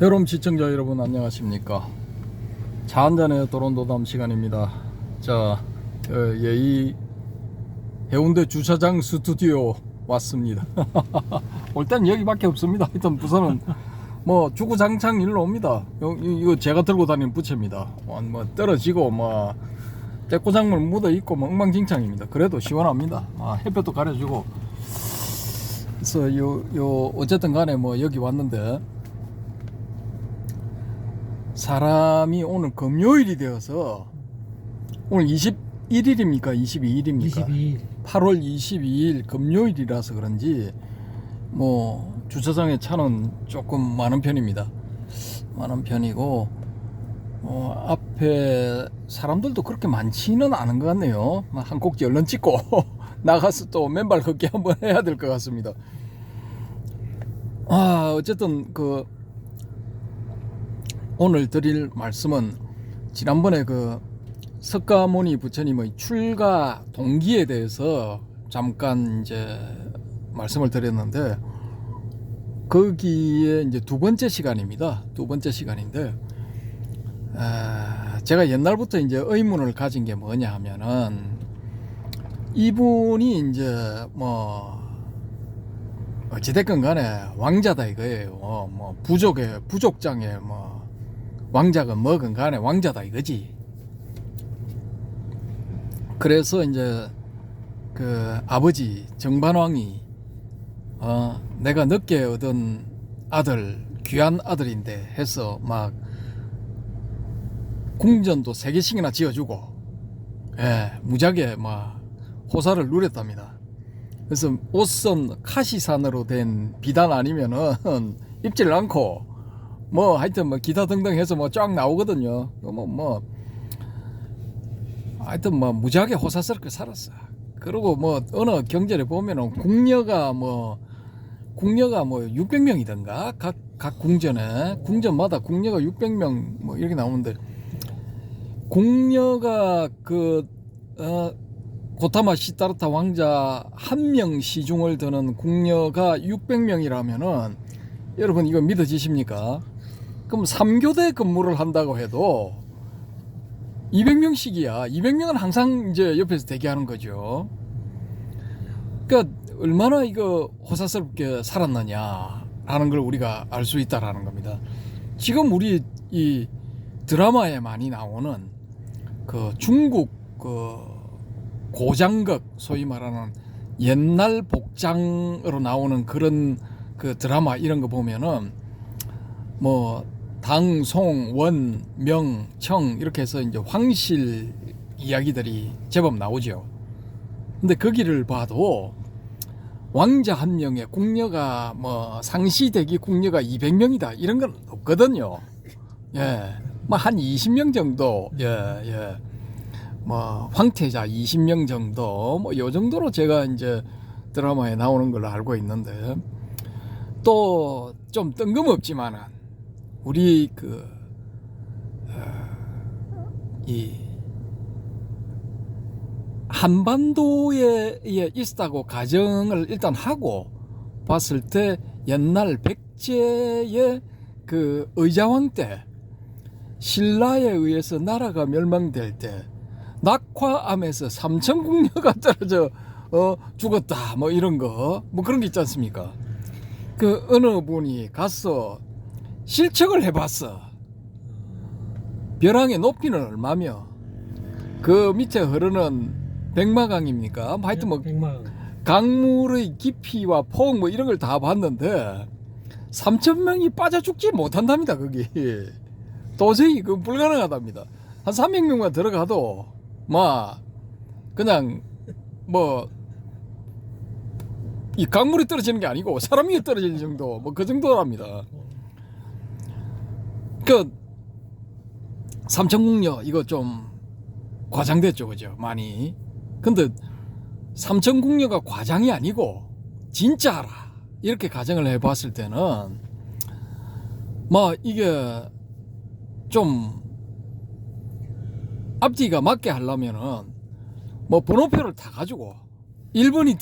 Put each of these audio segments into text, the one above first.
여러분 시청자 여러분 안녕하십니까. 차 한잔의 도론도담 시간입니다. 자, 이 해운대 주차장 스튜디오 왔습니다. 올 땐 여기밖에 없습니다. 하여튼 부산은 뭐 주구장창 일로 옵니다. 이거 제가 들고 다니는 부채입니다. 뭐 떨어지고 뭐 떼꼬장물 묻어 있고 뭐 엉망진창입니다. 그래도 시원합니다. 햇볕도 가려주고. 그래서 어쨌든 간에 뭐 여기 왔는데, 사람이 오늘 금요일이 되어서, 오늘 21일입니까? 22일입니까? 22일. 8월 22일 금요일이라서 그런지 뭐 주차장에 차는 조금 많은 편입니다. 많은 편이고, 앞에 사람들도 그렇게 많지는 않은 것 같네요. 한 꼭지 얼른 찍고 나가서 또 맨발 걷기 한번 해야 될 것 같습니다. 어쨌든 오늘 드릴 말씀은, 지난번에 석가모니 부처님의 출가 동기에 대해서 잠깐 이제 말씀을 드렸는데, 거기에 이제 두 번째 시간입니다. 두 번째 시간인데, 제가 옛날부터 이제 의문을 가진 게 뭐냐 하면은, 이분이 이제 뭐 어찌됐건 간에 왕자다 이거예요. 뭐 부족장에 뭐 왕자건 뭐건 간에 왕자다 이거지. 그래서 이제 아버지 정반왕이 내가 늦게 얻은 아들, 귀한 아들인데 해서 막 궁전도 3개씩이나 지어주고, 무지하게 막 호사를 누렸답니다. 그래서 옷선 카시산으로 된 비단 아니면은 입질 않고, 뭐 하여튼 뭐 기타 등등 해서 뭐 쫙 나오거든요. 하여튼 뭐 무지하게 호사스럽게 살았어. 그리고 뭐 어느 경전에 보면은 궁녀가 뭐 600명이던가 각 궁전마다 궁녀가 600명 뭐 이렇게 나오는데, 궁녀가 고타마 시타르타 왕자 한 명 시중을 드는 궁녀가 600명이라면은 여러분 이거 믿어지십니까? 그럼 3교대 근무를 한다고 해도 200명씩이야. 200명은 항상 이제 옆에서 대기하는 거죠. 그러니까 얼마나 이거 호사스럽게 살았느냐라는 걸 우리가 알 수 있다라는 겁니다. 지금 우리 이 드라마에 많이 나오는 중국 고장극, 소위 말하는 옛날 복장으로 나오는 그런 드라마 이런 거 보면은 뭐 당, 송, 원, 명, 청 이렇게 해서 이제 황실 이야기들이 제법 나오죠. 근데 거기를 봐도 왕자 한 명에 궁녀가 뭐 상시대기 궁녀가 200명이다 이런 건 없거든요. 뭐 한 20명 정도, 뭐 황태자 20명 정도, 뭐 요 정도로 제가 이제 드라마에 나오는 걸로 알고 있는데, 또 좀 뜬금없지만은 우리 이 한반도에 있다고 가정을 일단 하고 봤을 때, 옛날 백제의 의자왕 때 신라에 의해서 나라가 멸망될 때 낙화암에서 삼천궁녀가 떨어져 죽었다 뭐 이런 거, 뭐 그런 게 있지 않습니까? 어느 분이 가서 실측을 해봤어. 벼랑의 높이는 얼마며 그 밑에 흐르는 백마강입니까? 하여튼 뭐 강물의 깊이와 폭 뭐 이런 걸 다 봤는데 3,000명이 빠져 죽지 못한답니다. 거기 도저히 불가능하답니다. 한 300명만 들어가도 막 그냥 뭐 이 강물이 떨어지는 게 아니고 사람이 떨어질 정도, 뭐 그 정도랍니다. 삼천궁녀 이거 좀 과장됐죠, 그죠? 많이. 근데 삼천궁녀가 과장이 아니고 진짜라 이렇게 가정을 해봤을 때는 뭐 이게 좀 앞뒤가 맞게 하려면은 뭐 번호표를 다 가지고 1번이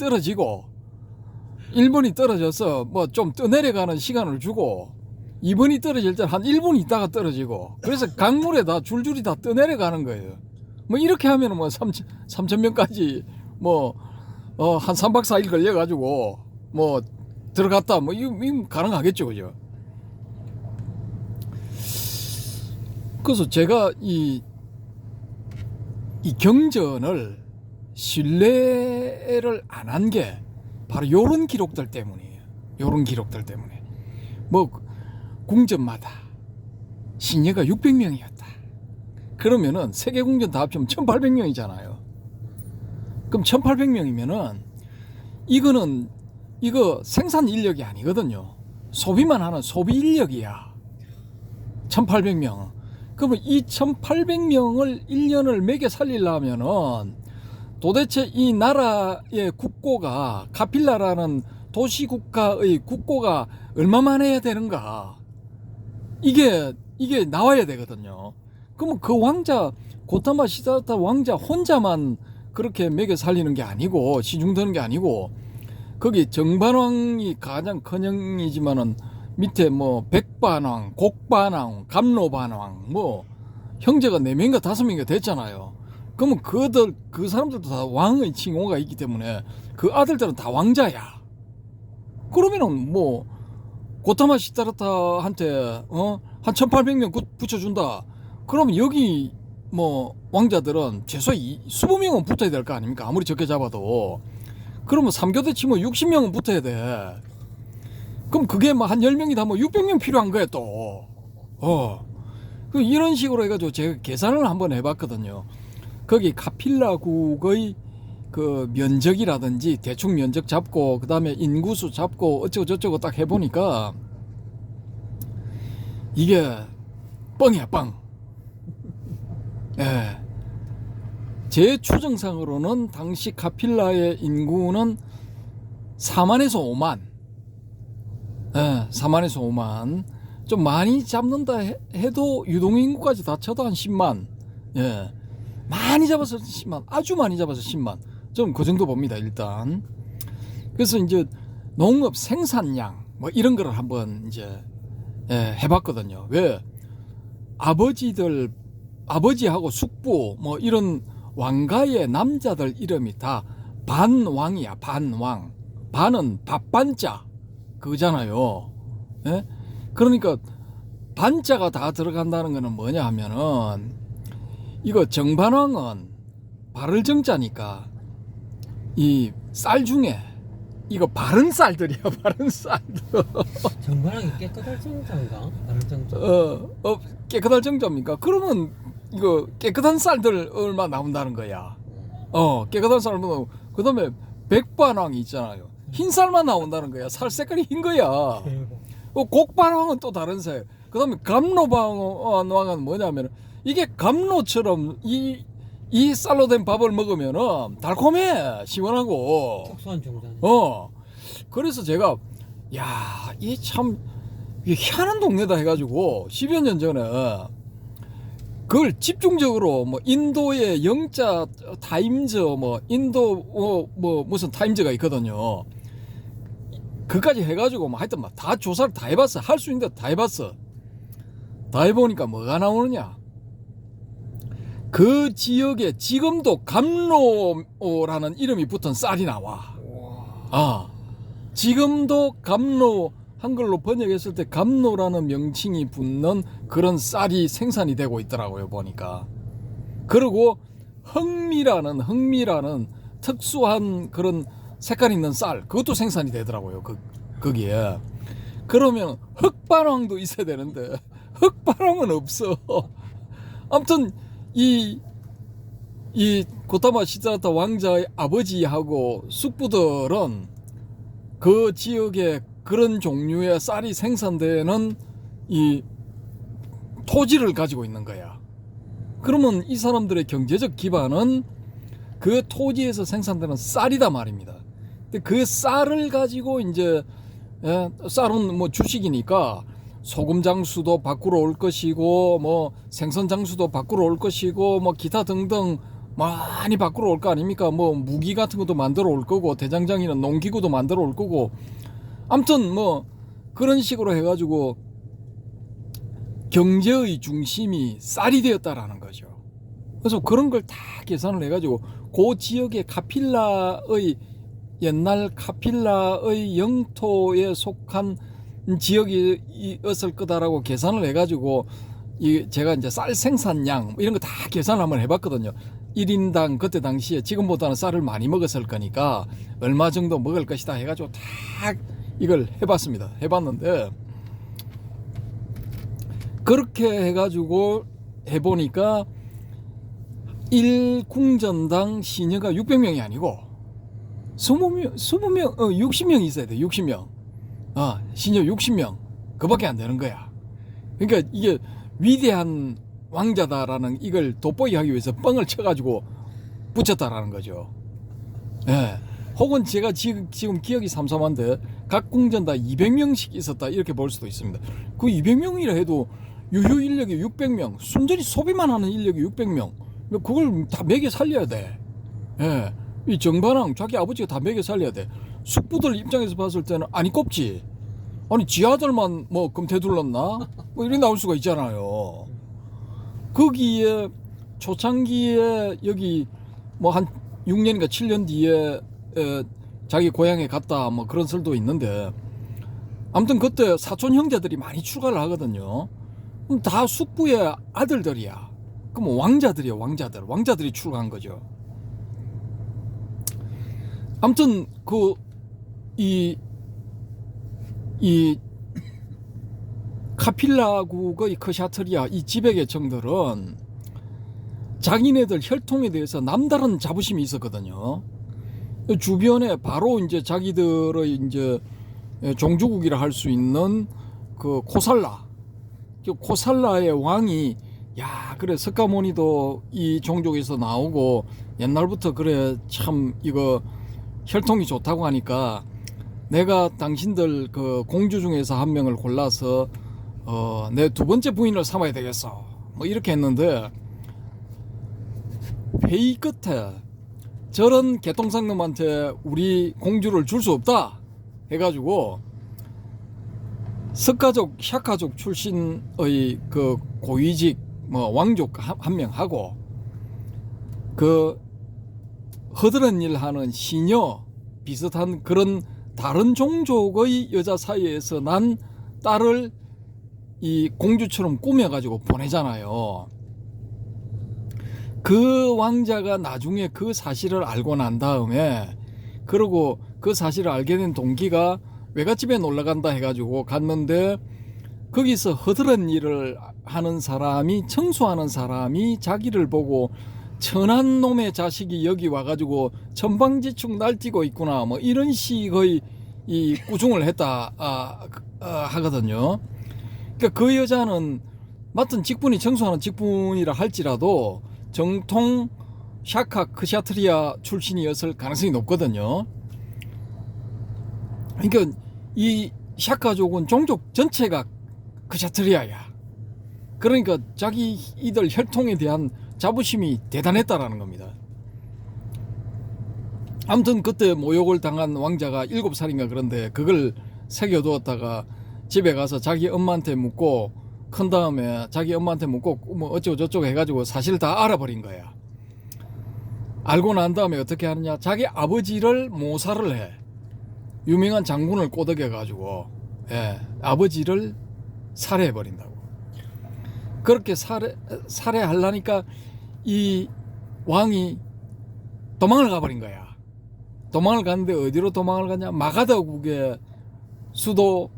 떨어져서 뭐 좀 떠내려가는 시간을 주고 2번이 떨어질 때 한 1분 있다가 떨어지고, 그래서 강물에 다 줄줄이 다 떠내려가는 거예요. 뭐 이렇게 하면 뭐 3,000명까지 뭐 한 3박 4일 걸려가지고 뭐 들어갔다 뭐 이거 가능하겠죠, 그죠? 그래서 제가 이 경전을 신뢰를 안 한 게 바로 요런 기록들 때문이에요. 요런 기록들 때문에. 뭐 궁전마다 신녀가 600명이었다. 그러면은 세계 궁전 다 합치면 1800명이잖아요. 그럼 1800명이면은 이거 생산 인력이 아니거든요. 소비만 하는 소비 인력이야. 1800명. 그러면 이 1800명을 1년을 먹여 살리려면은 도대체 이 나라의 국고가, 카필라라는 도시국가의 국고가 얼마만 해야 되는가? 이게 나와야 되거든요. 그러면 그 왕자, 고타마 시다타 왕자 혼자만 그렇게 먹여 살리는 게 아니고, 시중드는 게 아니고, 거기 정반왕이 가장 큰 형이지만은 밑에 뭐 백반왕, 곡반왕, 감로반왕, 뭐 형제가 4명인가 5명인가 됐잖아요. 그러면 그 사람들도 다 왕의 칭호가 있기 때문에 그 아들들은 다 왕자야. 그러면은 뭐 고타마 시다르타한테 한 1800명 붙여준다. 그러면 여기 뭐 왕자들은 최소 20명은 붙어야 될 거 아닙니까? 아무리 적게 잡아도. 그러면 3교대 치면 60명은 붙어야 돼. 그럼 그게 뭐 한 10명이다 뭐 600명 필요한 거야 또. 이런 식으로 해가지고 제가 계산을 한번 해봤거든요. 거기 카필라국의 그 면적이라든지 대충 면적 잡고 그 다음에 인구수 잡고 어쩌고 저쩌고 딱 해보니까 이게 뻥이야, 뻥. 예. 제 추정상으로는 당시 카필라의 인구는 4만에서 5만. 예, 4만에서 5만. 좀 많이 잡는다 해도 유동인구까지 다 쳐도 한 10만. 예. 많이 잡아서 10만. 아주 많이 잡아서 10만. 좀 그 정도 봅니다, 일단. 그래서 이제 농업 생산량 뭐 이런 거를 한번 이제 해봤거든요. 왜? 아버지하고 숙부 뭐 이런 왕가의 남자들 이름이 다 반왕이야. 반왕. 반은 밥반자 그거잖아요. 예? 그러니까 반자가 다 들어간다는 거는 뭐냐 하면은 이거 정반왕은 발을 정자니까 이 쌀 중에 이거 바른 쌀들이야. 바른 쌀들. 정반왕이 깨끗할 정자인가? 바른 정자. 깨끗할 정자입니까? 그러면 이거 깨끗한 쌀들 얼마 나온다는 거야. 깨끗한 쌀 나오고 그다음에 백반왕이 있잖아요. 흰 쌀만 나온다는 거야. 살 색깔이 흰 거야. 곡반왕은 또 다른 색. 그다음에 감로왕은 뭐냐면 이게 감로처럼 이 쌀로 된 밥을 먹으면은 달콤해, 시원하고. 특수한 정자. 그래서 제가 이 참 희한한 동네다 해가지고 10여 년 전에 그걸 집중적으로 뭐 인도의 영자 타임즈 뭐 인도 뭐 무슨 타임즈가 있거든요. 그까지 해가지고 뭐 하여튼 막 다 조사를 다 해봤어. 할 수 있는 데 다 해봤어. 다 해보니까 뭐가 나오느냐. 그 지역에 지금도 감로라는 이름이 붙은 쌀이 나와. 지금도 감로, 한글로 번역했을 때 감로라는 명칭이 붙는 그런 쌀이 생산이 되고 있더라고요, 보니까. 그리고 흥미라는 특수한 그런 색깔 있는 쌀, 그것도 생산이 되더라고요, 거기에. 그러면 흑반왕도 있어야 되는데, 흑반왕은 없어. 아무튼, 이 고타마 시다르타 왕자의 아버지하고 숙부들은 그 지역에 그런 종류의 쌀이 생산되는 이 토지를 가지고 있는 거야. 그러면 이 사람들의 경제적 기반은 그 토지에서 생산되는 쌀이다 말입니다. 근데 그 쌀을 가지고 이제 쌀은 뭐 주식이니까 소금 장수도 밖으로 올 것이고 뭐 생선 장수도 밖으로 올 것이고 뭐 기타 등등 많이 밖으로 올 거 아닙니까? 뭐 무기 같은 것도 만들어 올 거고 대장장이는 농기구도 만들어 올 거고 아무튼 뭐 그런 식으로 해가지고 경제의 중심이 쌀이 되었다라는 거죠. 그래서 그런 걸 다 계산을 해가지고 그 지역의 카필라의 옛날 카필라의 영토에 속한 지역이었을 거다라고 계산을 해가지고 제가 이제 쌀 생산량 이런 거 다 계산을 한번 해봤거든요. 1인당 그때 당시에 지금보다는 쌀을 많이 먹었을 거니까 얼마 정도 먹을 것이다 해가지고 다 이걸 해봤습니다. 해봤는데 그렇게 해가지고 해보니까 1궁전당 시녀가 600명이 아니고 60명 있어야 돼. 60명. 시녀 60명. 그밖에 안 되는 거야. 그러니까 이게 위대한 왕자다라는 이걸 돋보이게 하기 위해서 뻥을 쳐가지고 붙였다라는 거죠. 예. 혹은 제가 지금 기억이 삼삼한데 각 궁전 다 200명씩 있었다 이렇게 볼 수도 있습니다. 그 200명이라 해도 유효 인력이 600명, 순전히 소비만 하는 인력이 600명. 그걸 다 먹여 살려야 돼. 예. 이 정반왕 자기 아버지가 다 먹여 살려야 돼. 숙부들 입장에서 봤을 때는 아니 꼽지. 아니 지 아들만 뭐 금태 둘렀나? 뭐 이런 나올 수가 있잖아요. 거기에 초창기에 여기 뭐 한 6년인가 7년 뒤에 자기 고향에 갔다 뭐 그런 설도 있는데 아무튼 그때 사촌 형제들이 많이 출가를 하거든요. 다 숙부의 아들들이야. 그럼 왕자들이야. 왕자들이 출가한 거죠. 아무튼 이 카필라국의 크샤트리아 이 지배계층들은 자기네들 혈통에 대해서 남다른 자부심이 있었거든요. 주변에 바로 이제 자기들의 이제 종주국이라 할 수 있는 그 코살라의 왕이 그래 석가모니도 이 종족에서 나오고 옛날부터 그래 참 이거 혈통이 좋다고 하니까 내가 당신들 그 공주 중에서 한 명을 골라서 내 두 번째 부인을 삼아야 되겠어. 뭐 이렇게 했는데 회의 끝에 저런 개똥상놈한테 우리 공주를 줄 수 없다 해가지고 석가족, 샤카족 출신의 그 고위직 뭐 왕족 한 명 하고 그 허드렛 일 하는 시녀 비슷한 그런 다른 종족의 여자 사이에서 난 딸을 이 공주처럼 꾸며가지고 보내잖아요. 그 왕자가 나중에 그 사실을 알고 난 다음에 그러고 그 사실을 알게 된 동기가 외갓집에 놀러간다 해가지고 갔는데 거기서 허드렛 일을 하는 사람이 청소하는 사람이 자기를 보고 천한 놈의 자식이 여기 와가지고 천방지축 날뛰고 있구나 뭐 이런 식의 이 꾸중을 했다 하거든요. 그러니까 그 여자는 맡은 직분이 청소하는 직분이라 할지라도 정통 샤카 크샤트리아 출신이었을 가능성이 높거든요. 그러니까 이 샤카족은 종족 전체가 크샤트리아야. 그러니까 자기 이들 혈통에 대한 자부심이 대단했다라는 겁니다. 아무튼 그때 모욕을 당한 왕자가 7살인가 그런데 그걸 새겨두었다가 집에 가서 자기 엄마한테 묻고 큰 다음에 자기 엄마한테 묻고 뭐 어쩌고 저쩌고 해가지고 사실 다 알아버린 거야. 알고 난 다음에 어떻게 하느냐, 자기 아버지를 모살을 해. 유명한 장군을 꼬드겨가지고 아버지를 살해해버린다고. 그렇게 살해하려니까 이 왕이 도망을 가버린 거야. 도망을 갔는데 어디로 도망을 갔냐, 마가다국의 수도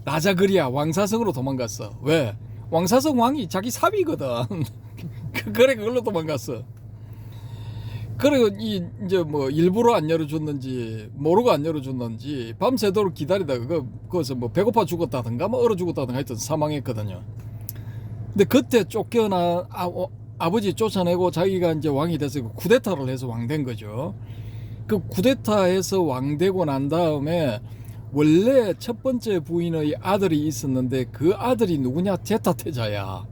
라자그리아 왕사성으로 도망갔어. 왜? 왕사성 왕이 자기 사위거든. 그래 그걸로 도망갔어. 그리고 이제 뭐 일부러 안 열어줬는지 모르고 안 열어줬는지 밤새도록 기다리다가 거기서 뭐 배고파 죽었다든가 뭐 얼어 죽었다든가 하여튼 사망했거든요. 근데 그때 쫓겨나 아버지 쫓아내고 자기가 이제 왕이 돼서 쿠데타를 해서 왕 된 거죠. 그 쿠데타에서 왕 되고 난 다음에 원래 첫 번째 부인의 아들이 있었는데 그 아들이 누구냐, 제타테자야.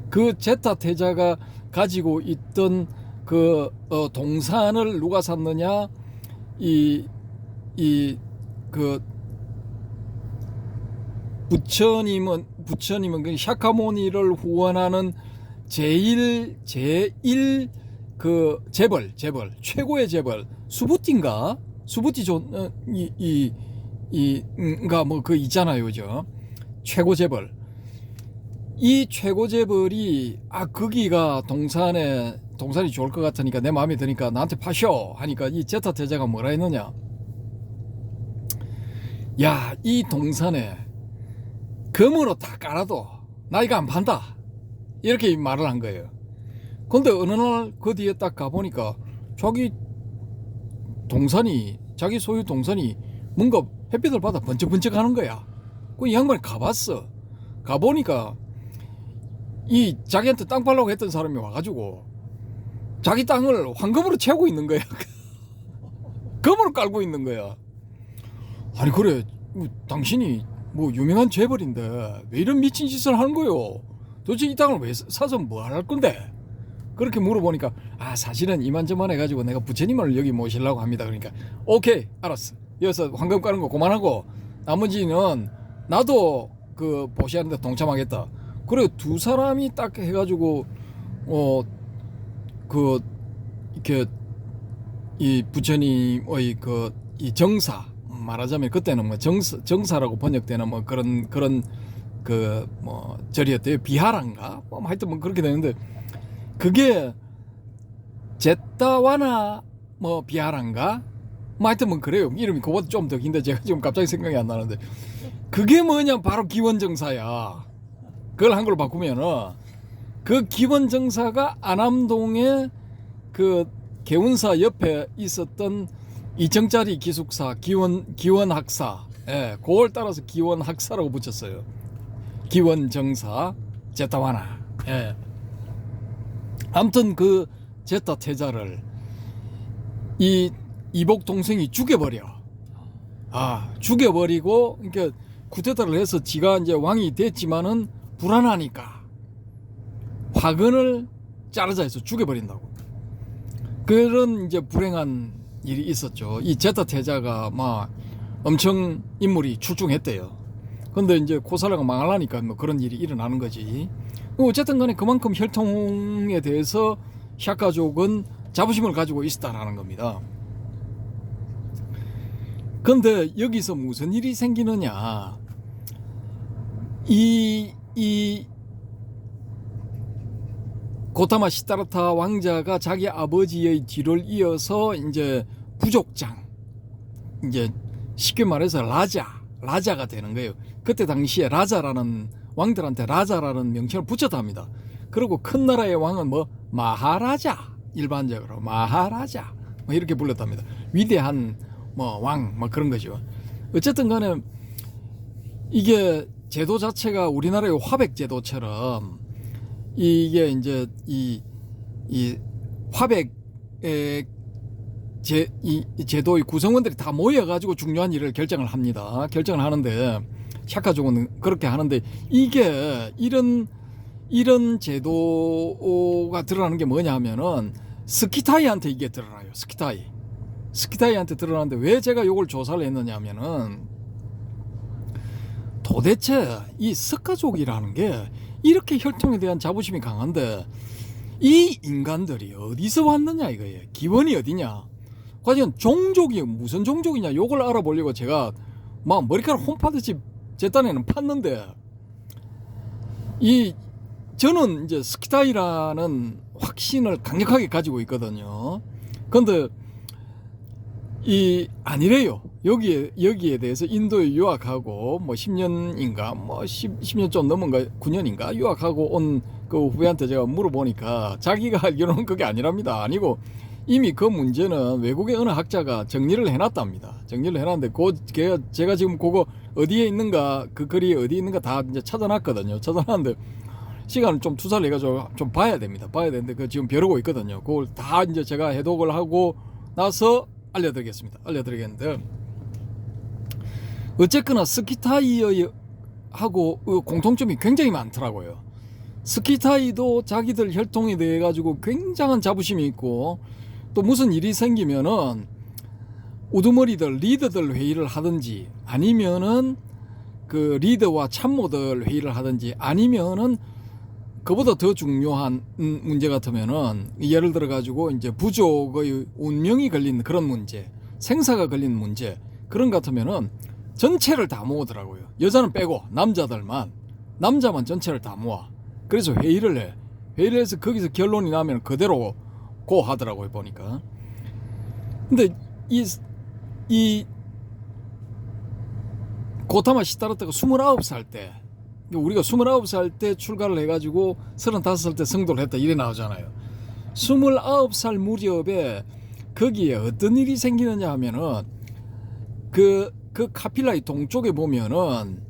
그 제타테자가 가지고 있던 그 동산을 누가 샀느냐, 그 부처님은 그 샤카모니를 후원하는 제일 그 재벌 최고의 재벌 수부띠인가 수부띠 이가 뭐 그 있잖아요, 그죠? 최고 재벌. 이 최고 재벌이 거기가 동산이 좋을 것 같으니까 내 마음에 드니까 나한테 파쇼 하니까 이 제타 태자가 뭐라 했느냐? 야, 이 동산에 금으로 다 깔아도 나 이거 안 판다. 이렇게 말을 한 거예요. 근데 어느 날 그 뒤에 딱 가보니까 자기 소유 동산이 뭔가 햇빛을 받아 번쩍번쩍 하는 거야. 그 이 양반이 가봤어. 가보니까 이 자기한테 땅 팔라고 했던 사람이 와가지고 자기 땅을 황금으로 채우고 있는 거야. 금으로 깔고 있는 거야. 아니 그래 당신이 뭐 유명한 재벌인데 왜 이런 미친 짓을 하는 거요? 도대체 이 땅을 왜 사서 뭐 할 건데? 그렇게 물어보니까 사실은 이만저만 해가지고 내가 부처님을 여기 모시려고 합니다. 그러니까 오케이 알았어. 여기서 황금 까는 거 그만하고 나머지는 나도 그 보시하는데 동참하겠다. 그래 두 사람이 딱 해가지고 그 이렇게 이 부처님의 그 이 정사 말하자면 그때는 뭐 정사라고 번역되는 뭐 그런 그 뭐 절이었대요. 비하란가 뭐 하여튼 뭐 그렇게 되는데 그게 제타와나 뭐 비하란가 뭐 하여튼 뭐 그래요. 이름이 그거보다 좀 더 긴데 제가 지금 갑자기 생각이 안 나는데 그게 뭐냐 바로 기원정사야. 그걸 한글로 바꾸면은 그 기원정사가 안암동에 그 개운사 옆에 있었던 2층짜리 기숙사 기원학사, 그걸 따라서 기원학사라고 붙였어요. 기원정사 제타와나. 아무튼 그 제타 태자를 이 이복 동생이 죽여버려. 죽여버리고 그러니까 쿠데타를 해서 지가 이제 왕이 됐지만은 불안하니까 화근을 자르자 해서 죽여버린다고. 그런 이제 불행한 일이 있었죠. 이 제타 태자가 막 엄청 인물이 출중했대요. 근데 이제 코살라가 망하려니까 뭐 그런 일이 일어나는 거지. 어쨌든 간에 그만큼 혈통에 대해서 샤카족은 자부심을 가지고 있었다라는 겁니다. 근데 여기서 무슨 일이 생기느냐. 이 고타마 시타르타 왕자가 자기 아버지의 뒤를 이어서 이제 부족장, 이제 쉽게 말해서 라자가 되는 거예요. 그때 당시에 라자라는 왕들한테 라자라는 명칭을 붙였답니다. 그리고 큰 나라의 왕은 뭐 마하라자, 일반적으로 마하라자 뭐 이렇게 불렀답니다. 위대한 뭐 왕 뭐 그런 거죠. 어쨌든 간에 이게 제도 자체가 우리나라의 화백 제도처럼 이게 이제 이 화백의 이 제도의 구성원들이 다 모여가지고 중요한 일을 결정을 합니다. 결정을 하는데 샤카족은 그렇게 하는데 이게 이런 제도가 드러나는 게 뭐냐 하면은 스키타이한테 이게 드러나요. 스키타이한테 드러나는데 왜 제가 이걸 조사를 했느냐 하면은 도대체 이 스카족이라는 게 이렇게 혈통에 대한 자부심이 강한데 이 인간들이 어디서 왔느냐 이거예요. 기원이 어디냐. 과연 종족이 무슨 종족이냐 요걸 알아보려고 제가 막 머리카락 홈파듯이 제 딴에는 팠는데 저는 이제 스키타이라는 확신을 강력하게 가지고 있거든요. 근데 아니래요. 여기에 대해서 인도에 유학하고 뭐 10년인가 뭐 10년 좀 넘은가 9년인가 유학하고 온 그 후배한테 제가 물어보니까 자기가 알기로는 그게 아니랍니다. 아니고 이미 그 문제는 외국의 어느 학자가 정리를 해놨답니다. 정리를 해놨는데 제가 지금 그거 어디에 있는가 그 글이 어디에 있는가 다 이제 찾아놨거든요. 찾아놨는데 시간을 좀 투자를 해가지고 좀 봐야 됩니다. 봐야 되는데 그 지금 벼르고 있거든요. 그걸 다 이제 제가 해독을 하고 나서 알려드리겠는데 어쨌거나 스키타이하고 공통점이 굉장히 많더라고요. 스키타이도 자기들 혈통에 대해 가지고 굉장한 자부심이 있고 또 무슨 일이 생기면은 우두머리들 리더들 회의를 하든지 아니면은 그 리더와 참모들 회의를 하든지 아니면은 그보다 더 중요한 문제 같으면은 예를 들어 가지고 이제 부족의 운명이 걸린 그런 문제, 생사가 걸린 문제 그런 것 같으면은 전체를 다 모으더라고요. 여자는 빼고 남자만 전체를 다 모아. 그래서 회의를 해. 회의를 해서 거기서 결론이 나면 그대로 고 하더라고요, 보니까. 근데 이 고타마 시타르타가 29살 때, 우리가 29살 때 출가를 해가지고 35살 때 성도를 했다 이래 나오잖아요. 29살 무렵에 거기에 어떤 일이 생기느냐 하면은 그 카필라의 동쪽에 보면은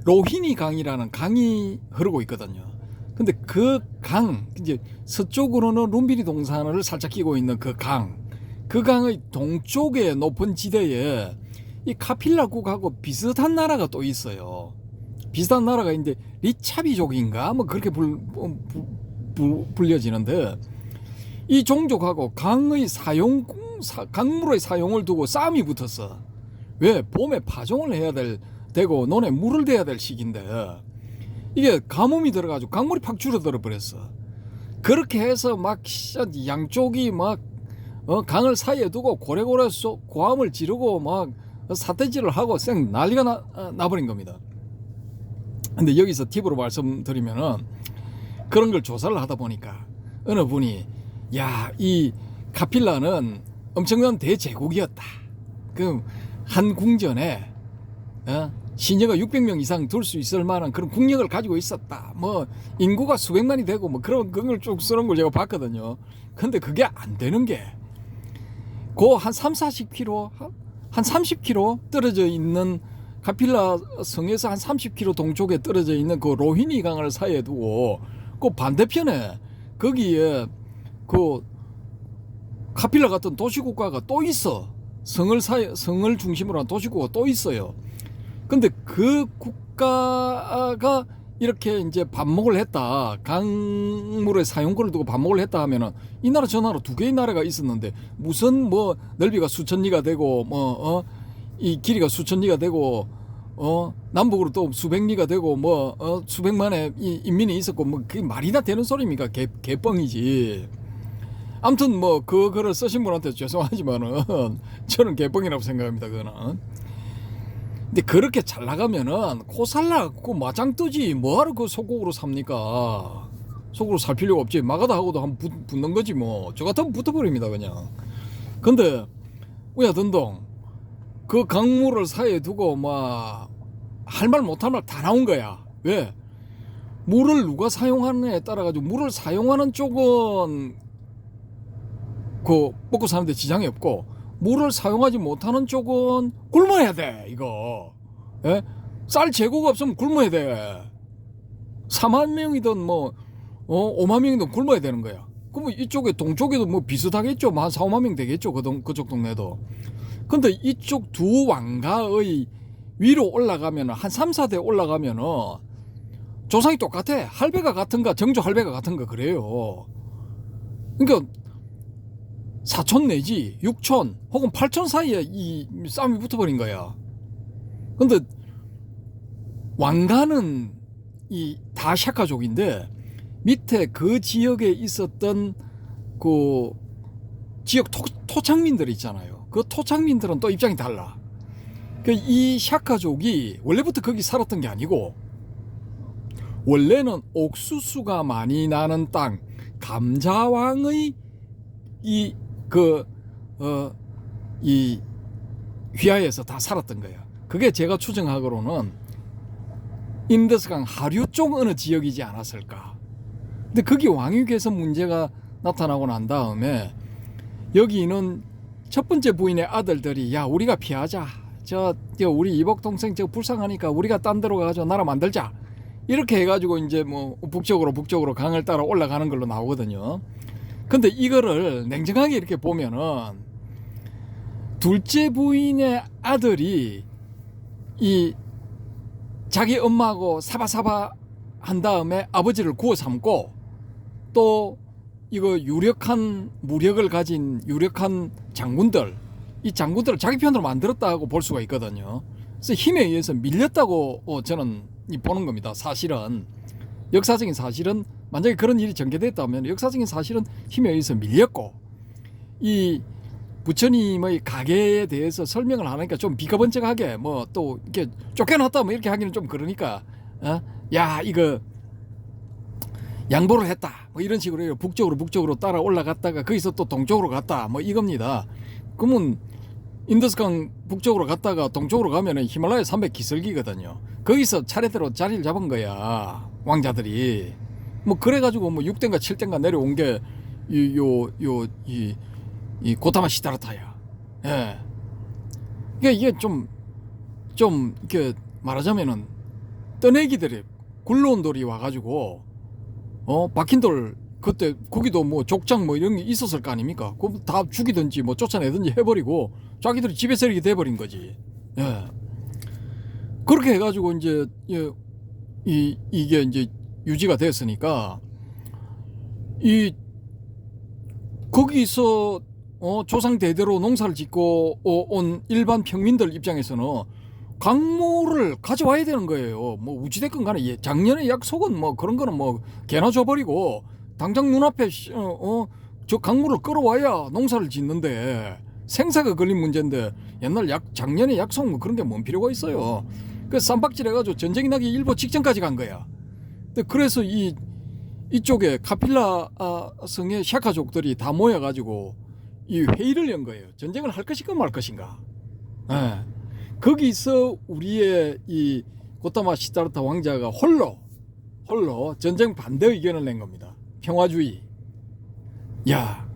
로히니 강이라는 강이 흐르고 있거든요. 근데 그 강, 이제 서쪽으로는 룸비니 동산을 살짝 끼고 있는 그 강의 동쪽의 높은 지대에 이 카필라국하고 비슷한 나라가 또 있어요. 비슷한 나라가 이제 리차비족인가 뭐 그렇게 불려지는데 이 종족하고 강물의 사용을 두고 싸움이 붙었어. 왜? 봄에 파종을 해야 되고 논에 물을 대야 될 시기인데 이게 가뭄이 들어가지고 강물이 팍 줄어들어 버렸어. 그렇게 해서 막 양쪽이 막 강을 사이에 두고 고래고래 고함을 지르고 막 사태질을 하고 쌩 난리가 나버린 겁니다. 근데 여기서 팁으로 말씀드리면은 그런 걸 조사를 하다 보니까 어느 분이 야, 이 카필라는 엄청난 대제국이었다. 그 한 궁전에 시녀가 600명 이상 둘 수 있을 만한 그런 국력을 가지고 있었다. 뭐 인구가 수백만이 되고 뭐 그런 걸 쭉 쓰는 걸 제가 봤거든요. 근데 그게 안 되는 게 그 한 30-40km 한 30km 떨어져 있는 카필라 성에서 한 30km 동쪽에 떨어져 있는 그 로히니 강을 사이에 두고 그 반대편에 거기에 그 카필라 같은 도시국가가 또 있어. 성을 중심으로 한 도시국가가 또 있어요. 근데 그 국가가 이렇게 이제 반목을 했다. 강물의 사용권을 두고 반목을 했다 하면은 이 나라 저 나라 두 개의 나라가 있었는데 무슨 뭐 넓이가 수천 리가 되고 이 길이가 수천 리가 되고 남북으로 또 수백 리가 되고 수백만의 인민이 있었고 뭐 그게 말이나 되는 소리입니까? 개뻥이지. 아무튼 뭐 그거를 쓰신 분한테 죄송하지만은 저는 개뻥이라고 생각합니다. 그거는. 근데 그렇게 잘 나가면은 코살라고 마장 뜨지 뭐하러 그 속국으로 삽니까? 속으로 살 필요가 없지. 마가다 하고도 한번 붙는 거지 뭐. 저 같으면 붙어버립니다 그냥. 근데 우야던동 그 강물을 사이에 두고 막 할 말 못할 말 다 나온 거야. 왜? 물을 누가 사용하느냐에 따라 가지고 물을 사용하는 쪽은 그 먹고 사는데 지장이 없고 물을 사용하지 못하는 쪽은 굶어야 돼. 이거 예? 쌀 재고가 없으면 굶어야 돼. 4만 명이든 뭐 5만 명이든 굶어야 되는 거야. 그럼 이쪽에 동쪽에도 뭐 비슷하겠죠. 한 4, 5만 명 되겠죠. 그쪽 동네도. 근데 이쪽 두 왕가의 위로 올라가면 한 3, 4대 올라가면은 조상이 똑같아. 할배가 같은가 정조 할배가 같은가 그래요. 그러니까 4촌 내지 6촌 혹은 8촌 사이에 이 싸움이 붙어버린 거야. 근데 왕가는 이 다 샤카족인데 밑에 그 지역에 있었던 그 지역 토착민들 있잖아요. 그 토착민들은 또 입장이 달라. 이 샤카족이 원래부터 거기 살았던 게 아니고 원래는 옥수수가 많이 나는 땅 감자왕의 이 휘하에서 다 살았던 거야. 그게 제가 추정하기로는 인더스강 하류 쪽 어느 지역이지 않았을까. 근데 거기 왕위계에서 문제가 나타나고 난 다음에 여기는 첫 번째 부인의 아들들이 야 우리가 피하자. 저 우리 이복 동생 저 불쌍하니까 우리가 딴 데로 가서 나라 만들자. 이렇게 해가지고 이제 뭐 북쪽으로 강을 따라 올라가는 걸로 나오거든요. 근데 이거를 냉정하게 이렇게 보면은 둘째 부인의 아들이 이 자기 엄마하고 사바사바 한 다음에 아버지를 구워 삼고 또 이거 유력한 무력을 가진 유력한 장군들 이 장군들을 자기 편으로 만들었다고 볼 수가 있거든요. 그래서 힘에 의해서 밀렸다고 저는 보는 겁니다. 사실은 역사적인 사실은 만약에 그런 일이 전개됐다면 역사적인 사실은 힘에 의해서 밀렸고 이 부처님의 가계에 대해서 설명을 하니까 좀 비가번쩍하게 뭐 또 이렇게 쫓겨났다 뭐 이렇게 하기는 좀 그러니까 야 이거 양보를 했다 뭐 이런 식으로 북쪽으로 따라 올라갔다가 거기서 또 동쪽으로 갔다 뭐 이겁니다. 그러면 인더스강 북쪽으로 갔다가 동쪽으로 가면은 히말라야 산맥 기슭이거든요. 거기서 차례대로 자리를 잡은 거야 왕자들이. 뭐 그래가지고 뭐 6대인가 7대인가 내려온 게 이 고타마 시다르타야. 예. 그러니까 이게 좀 이렇게 말하자면은 떠내기들이 굴러온 돌이 와가지고 박힌 돌 그때 거기도 뭐 족장 뭐 이런 게 있었을 거 아닙니까? 그럼 다 죽이든지 뭐 쫓아내든지 해버리고 자기들이 집에서 이렇게 돼버린 거지. 예. 그렇게 해가지고 이제 이게 이제 유지가 됐으니까 이 거기서 조상 대대로 농사를 짓고 온 일반 평민들 입장에서는 강물을 가져와야 되는 거예요. 뭐 우찌됐건 간에 작년의 약속은 뭐 그런 거는 뭐 개나 줘버리고 당장 눈앞에 저 강물을 끌어와야 농사를 짓는데 생사가 걸린 문제인데 옛날 작년의 약속 뭐 그런 게 뭔 필요가 있어요. 그 쌈박질 해가지고 전쟁이 나기 일보 직전까지 간 거야. 그래서 이쪽에 카필라 성의 샤카족들이 다 모여가지고 이 회의를 연 거예요. 전쟁을 할 것인가 말 것인가. 예. 거기서 우리의 이 고타마 시다르타 왕자가 홀로 전쟁 반대 의견을 낸 겁니다. 평화주의. 야,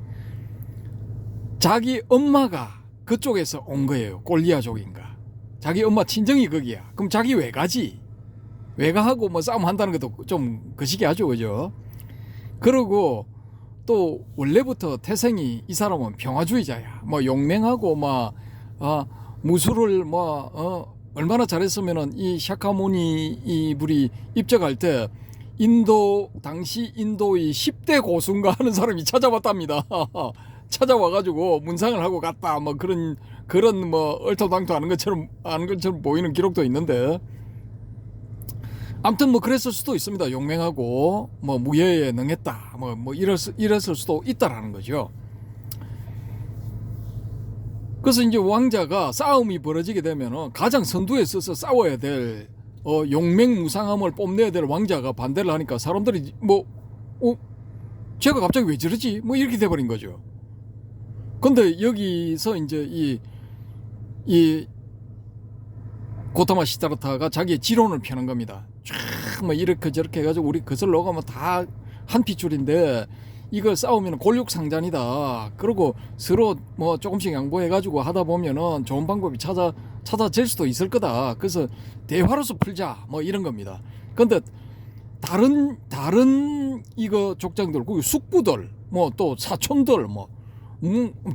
자기 엄마가 그쪽에서 온 거예요. 꼴리아족인가. 자기 엄마 친정이 거기야. 그럼 자기 왜 가지? 왜 가하고 뭐 싸움 한다는 것도 좀 거시기 하죠, 그죠? 그러고 또 원래부터 태생이 이 사람은 평화주의자야. 뭐 용맹하고 막 무술을 뭐 얼마나 잘했으면은 이 샤카무니 이불이 입적할 때 당시 인도의 10대 고수인가 하는 사람이 찾아왔답니다. 찾아와가지고 문상을 하고 갔다. 뭐 그런 뭐 얼토당토 하는 것처럼 보이는 기록도 있는데. 아무튼 뭐 그랬을 수도 있습니다. 용맹하고 뭐 무예에 능했다. 뭐 이랬을 수도 있다라는 거죠. 그래서 이제 왕자가 싸움이 벌어지게 되면은 가장 선두에 서서 싸워야 될 용맹무상함을 뽐내야 될 왕자가 반대를 하니까 사람들이 뭐 제가 갑자기 왜 저러지? 뭐 이렇게 돼버린 거죠. 근데 여기서 이제 이 고타마 시다르타가 자기의 지론을 펴는 겁니다. 쫙뭐 이렇게 저렇게 해가지고 우리 그슬 녹으면 다 한 핏줄인데 이거 싸우면 골육상잔이다. 그리고 서로 뭐 조금씩 양보해가지고 하다 보면은 좋은 방법이 찾아질 수도 있을 거다. 그래서 대화로서 풀자 뭐 이런 겁니다. 근데 다른 이거 족장들, 그 숙부들, 뭐 또 사촌들 뭐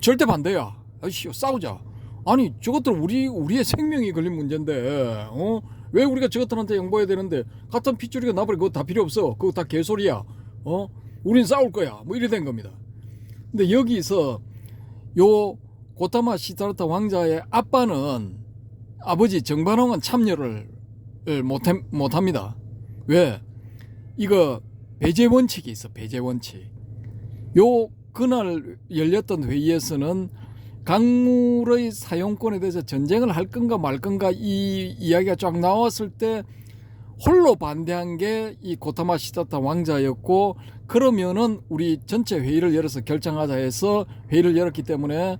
절대 반대야. 아이씨 싸우자. 아니 저것들 우리의 생명이 걸린 문제인데 왜 우리가 저것들한테 양보해야 되는데 같은 핏줄이가 나버리고 그거 다 필요 없어. 그거 다 개소리야. 우린 싸울 거야. 뭐 이래 된 겁니다. 근데 여기서 요 고타마 시다르타 왕자의 아버지 정반왕은 참여를 못합니다. 왜? 이거 배제 원칙이 있어. 배제 원칙. 요 그날 열렸던 회의에서는 강물의 사용권에 대해서 전쟁을 할 건가 말 건가 이 이야기가 쫙 나왔을 때 홀로 반대한 게 이 고타마 시다르타 왕자였고, 그러면은 우리 전체 회의를 열어서 결정하자 해서 회의를 열었기 때문에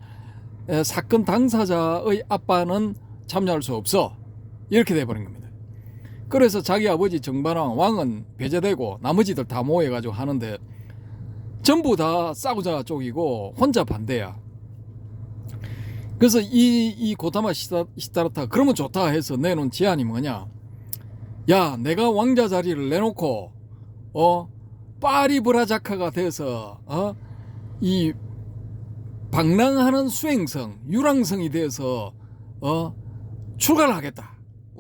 사건 당사자의 아빠는 참여할 수 없어. 이렇게 돼버린 겁니다. 그래서 자기 아버지 정반왕은 배제되고 나머지들 다 모여가지고 하는데 전부 다 싸우자 쪽이고 혼자 반대야. 그래서 이 고타마 시다르타 그러면 좋다 해서 내놓은 제안이 뭐냐? 야, 내가 왕자 자리를 내놓고 파리브라자카가 돼서 이 방랑하는 수행성, 유랑성이 돼서 출가를 하겠다.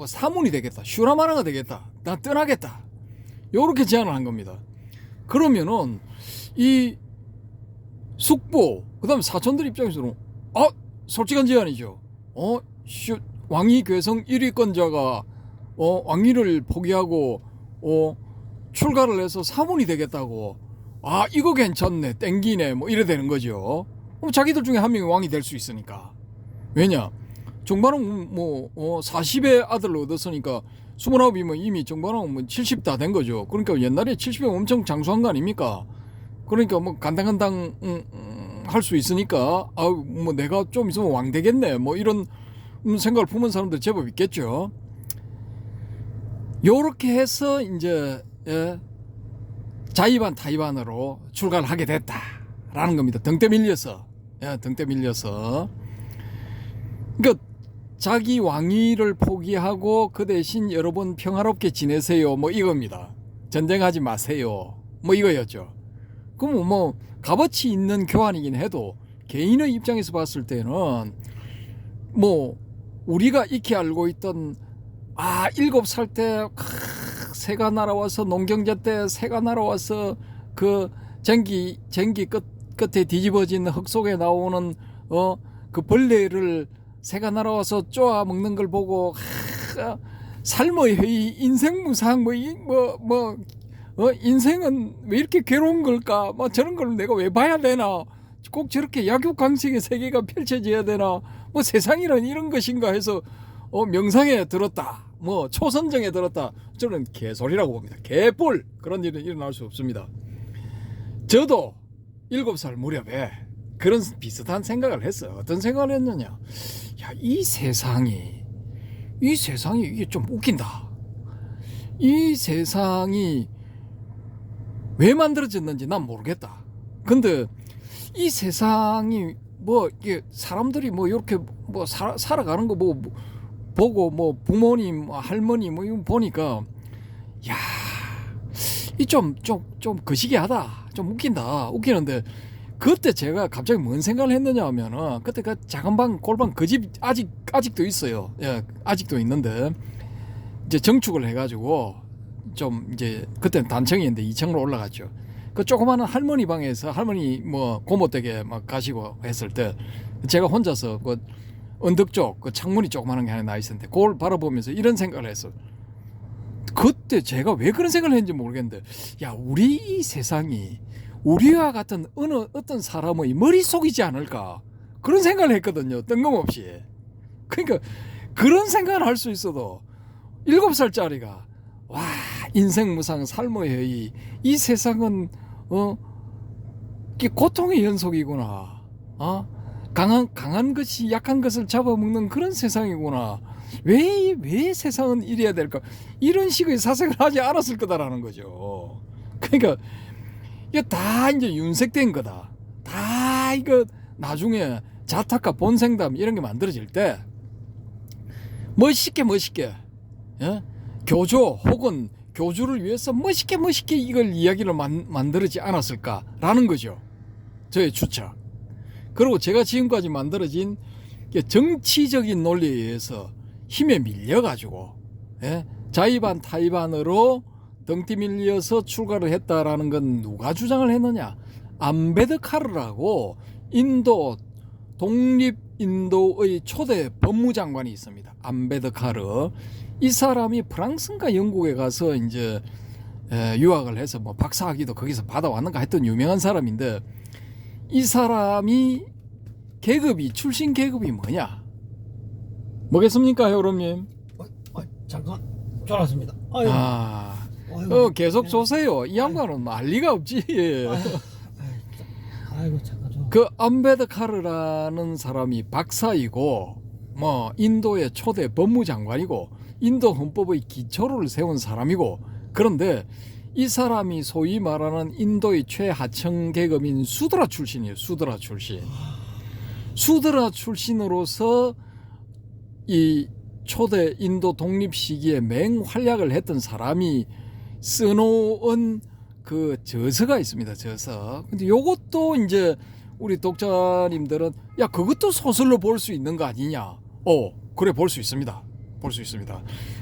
사문이 되겠다. 슈라마나가 되겠다. 나 떠나겠다. 요렇게 제안을 한 겁니다. 그러면은 이 숙부 그다음에 사촌들 입장에서는 솔직한 제안이죠. 왕위 괴성 1위권자가 왕위를 포기하고 출가를 해서 사문이 되겠다고. 아, 이거 괜찮네, 땡기네, 뭐 이래 되는 거죠. 자기들 중에 한 명이 왕이 될 수 있으니까. 왜냐, 정반왕 40의 아들을 얻었으니까 29이면 이미 정반왕 70 다 된 거죠. 그러니까 옛날에 70이면 엄청 장수한 거 아닙니까? 그러니까 뭐 간당간당 할 수 있으니까 뭐 내가 좀 있으면 왕 되겠네, 뭐 이런 생각을 품은 사람들 제법 있겠죠. 요렇게 해서 이제 자의반 타의반으로 출가를 하게 됐다라는 겁니다. 등대 밀려서. 등대 밀려서. 그러니까 자기 왕위를 포기하고 그 대신 여러분 평화롭게 지내세요, 뭐 이겁니다. 전쟁하지 마세요, 뭐 이거였죠. 그럼 뭐 값어치 있는 교환이긴 해도 개인의 입장에서 봤을 때는 뭐 우리가 익히 알고 있던 7살 때 새가 날아와서 농경제 때 새가 날아와서 그 쟁기 끝에 뒤집어진 흙 속에 나오는 그 벌레를 새가 날아와서 쪼아 먹는 걸 보고 삶의 회의, 인생 무상, 인생은 왜 이렇게 괴로운 걸까? 뭐 저런 걸 내가 왜 봐야 되나? 꼭 저렇게 약육강식의 세계가 펼쳐져야 되나? 뭐 세상이란 이런 것인가 해서 명상에 들었다. 뭐 초선정에 들었다. 저는 개소리라고 봅니다. 개뿔. 그런 일은 일어날 수 없습니다. 저도 7살 무렵에 그런 비슷한 생각을 했어요. 어떤 생각을 했느냐? 야, 이 세상이 이게 좀 웃긴다. 이 세상이 왜 만들어졌는지 난 모르겠다. 근데 이 세상이 뭐 이게 사람들이 뭐 이렇게 뭐 살아가는 거 뭐 보고 뭐 부모님, 할머니 뭐 이거 보니까 야, 이 좀 거시기하다. 좀 웃기는데 그때 제가 갑자기 뭔 생각을 했느냐 하면은 그때 그 작은 방 골방 그 집 아직도 있어요. 예, 아직도 있는데 이제 정축을 해가지고 좀 이제 그때는 단층이었는데 2층으로 올라갔죠. 그 조그마한 할머니 방에서 할머니 뭐 고모 댁에 막 가시고 했을 때 제가 혼자서 그 언덕 쪽 그 창문이 조그마한 게 하나 나 있었는데 그걸 바라보면서 이런 생각을 했어. 그때 제가 왜 그런 생각을 했는지 모르겠는데 야, 우리 이 세상이 우리와 같은 어떤 사람의 머릿속이지 않을까 그런 생각을 했거든요. 뜬금없이. 그러니까 그런 생각을 할 수 있어도 7살짜리가 와, 인생 무상 삶의 회의, 이 세상은 이게 고통의 연속이구나. 강한 것이 약한 것을 잡아먹는 그런 세상이구나. 왜 세상은 이래야 될까? 이런 식의 사색을 하지 않았을 거다라는 거죠. 그러니까 이게 다 이제 윤색된 거다. 다 이거 나중에 자타카 본생담 이런 게 만들어질 때 멋있게 교조 혹은 교주를 위해서 멋있게 이걸 이야기를 만들어지 않았을까라는 거죠. 저의 추측. 그리고 제가 지금까지 만들어진 정치적인 논리에 의해서 힘에 밀려가지고 자의반 타의반으로 덩티 밀려서 출가를 했다라는 건 누가 주장을 했느냐? 암베드카르라고 독립 인도의 초대 법무장관이 있습니다. 암베드카르. 이 사람이 프랑스인가 영국에 가서 이제 유학을 해서 뭐 박사학위도 거기서 받아왔는가 했던 유명한 사람인데 이 사람이 출신 계급이 뭐냐? 뭐겠습니까, 여러분님? 잠깐 졸았습니다. 계속 조세요. 이 양반은 난리가 없지. 아이고 잠깐 좀. 그 암베드카르라는 사람이 박사이고 뭐 인도의 초대 법무장관이고 인도 헌법의 기초를 세운 사람이고 그런데 이 사람이 소위 말하는 인도의 최하층 계급인 수드라 출신이에요. 수드라 출신으로서 이 초대 인도 독립 시기에 맹활약을 했던 사람이 써놓은 그 저서가 있습니다. 저서. 근데 요것도 이제 우리 독자님들은 야, 그것도 소설로 볼 수 있는 거 아니냐? 그래, 볼 수 있습니다.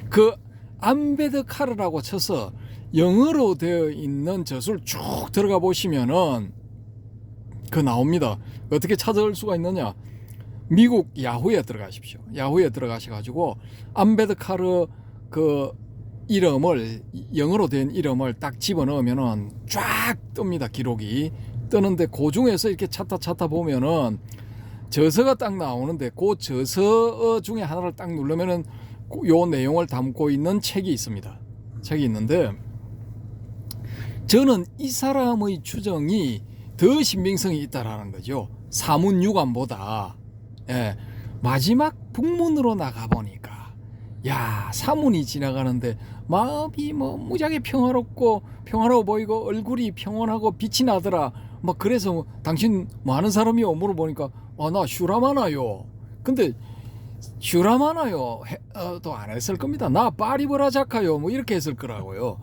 그 암베드카르라고 쳐서 영어로 되어 있는 저서를 쭉 들어가 보시면은 그 나옵니다. 어떻게 찾을 수가 있느냐? 미국 야후에 들어가십시오. 야후에 들어가셔가지고 암베드카르 그 이름을 영어로 된 이름을 딱 집어넣으면은 쫙 뜹니다. 기록이 뜨는데 그 중에서 이렇게 찾다 보면은 저서가 딱 나오는데 그 저서 중에 하나를 딱 누르면은 요 내용을 담고 있는 책이 있습니다. 책이 있는데 저는 이 사람의 추정이 더 신빙성이 있다라는 거죠. 사문유관보다. 예, 마지막 북문으로 나가 보니까 야, 사문이 지나가는데 마음이 뭐 무지하게 평화로워 보이고 얼굴이 평온하고 빛이 나더라. 막 그래서 당신 뭐 하는 사람이요? 물어보니까 나 슈라마나요. 근데 슈라마나요 또 안 했을 겁니다. 나 파리브라자카요 뭐 이렇게 했을 거라고요.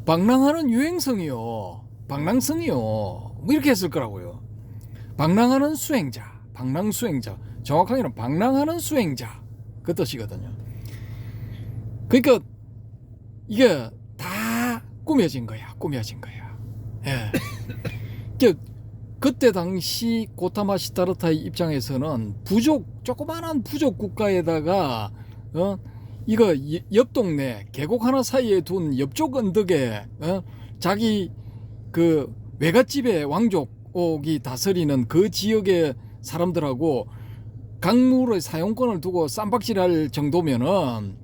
방랑하는 유행성이요, 방랑성이요 뭐 이렇게 했을 거라고요. 방랑하는 수행자, 방랑수행자, 정확하게는 방랑하는 수행자 그 뜻이거든요. 그러니까 이게 다 꾸며진 거야. 예. 그때 당시 고타마 시타르타의 입장에서는 조그마한 부족 국가에다가 이거 옆 동네 계곡 하나 사이에 둔 옆쪽 언덕에 자기 그 외갓집의 왕족이 다스리는 그 지역의 사람들하고 강물의 사용권을 두고 쌈박질할 정도면은